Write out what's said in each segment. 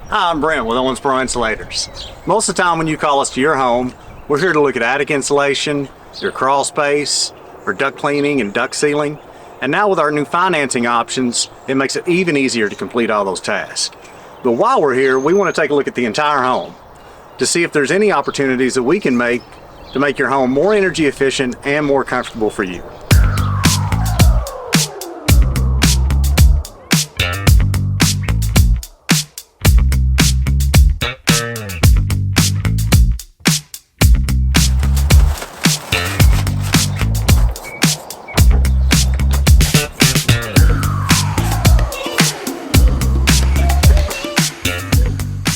Hi, I'm Brent with Owensboro Insulators. Most of the time when you call us to your home, we're here to look at attic insulation, your crawl space, for duct cleaning and duct sealing. And now with our new financing options, it makes it even easier to complete all those tasks. But while we're here, we want to take a look at the entire home to see if there's any opportunities that we can make to make your home more energy efficient and more comfortable for you.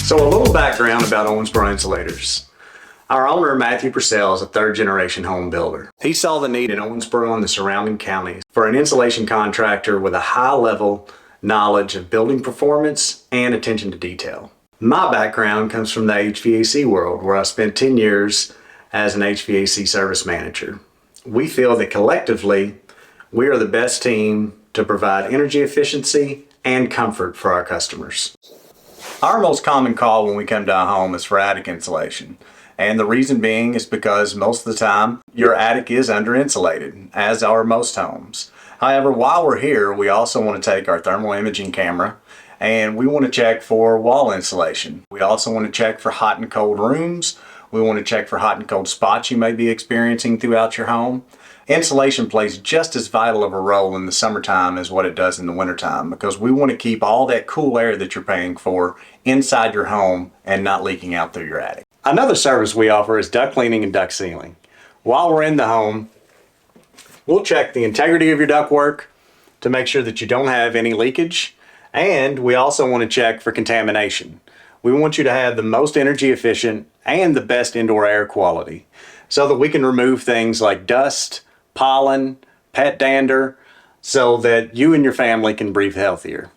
So a little background about Owensboro Insulators. Our owner, Matthew Purcell, is a third-generation home builder. He saw the need in Owensboro and the surrounding counties for an insulation contractor with a high-level knowledge of building performance and attention to detail. My background comes from the HVAC world, where I spent 10 years as an HVAC service manager. We feel that collectively, we are the best team to provide energy efficiency and comfort for our customers. Our most common call when we come to a home is for attic insulation. And the reason being is because most of the time your attic is under insulated, as are most homes. However, while we're here, we also want to take our thermal imaging camera and we want to check for wall insulation. We also want to check for hot and cold rooms. We want to check for hot and cold spots you may be experiencing throughout your home. Insulation plays just as vital of a role in the summertime as what it does in the wintertime, because we want to keep all that cool air that you're paying for inside your home and not leaking out through your attic. Another service we offer is duct cleaning and duct sealing. While we're in the home, we'll check the integrity of your ductwork to make sure that you don't have any leakage, and we also want to check for contamination. We want you to have the most energy efficient and the best indoor air quality so that we can remove things like dust, pollen, pet dander, so that you and your family can breathe healthier.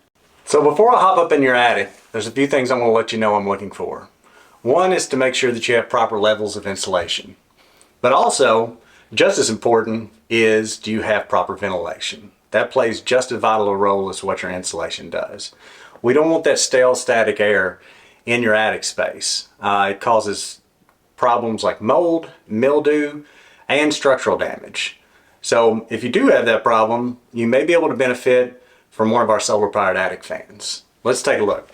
So before I hop up in your attic, there's a few things I want to let you know I'm looking for. One is to make sure that you have proper levels of insulation. But also, just as important is, do you have proper ventilation? That plays just as vital a role as what your insulation does. We don't want that stale static air in your attic space. It causes problems like mold, mildew, and structural damage. So if you do have that problem, you may be able to benefit from one of our solar-powered attic fans. Let's take a look.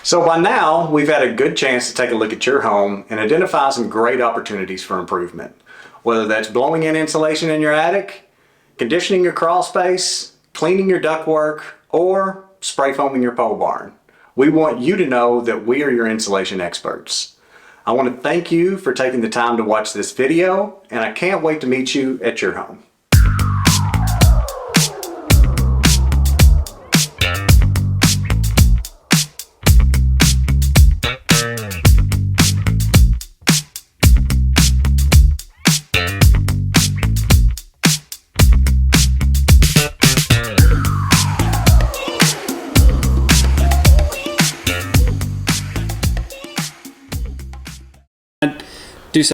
So by now, we've had a good chance to take a look at your home and identify some great opportunities for improvement. Whether that's blowing in insulation in your attic, conditioning your crawl space, cleaning your ductwork, or spray foaming your pole barn. We want you to know that we are your insulation experts. I want to thank you for taking the time to watch this video, and I can't wait to meet you at your home.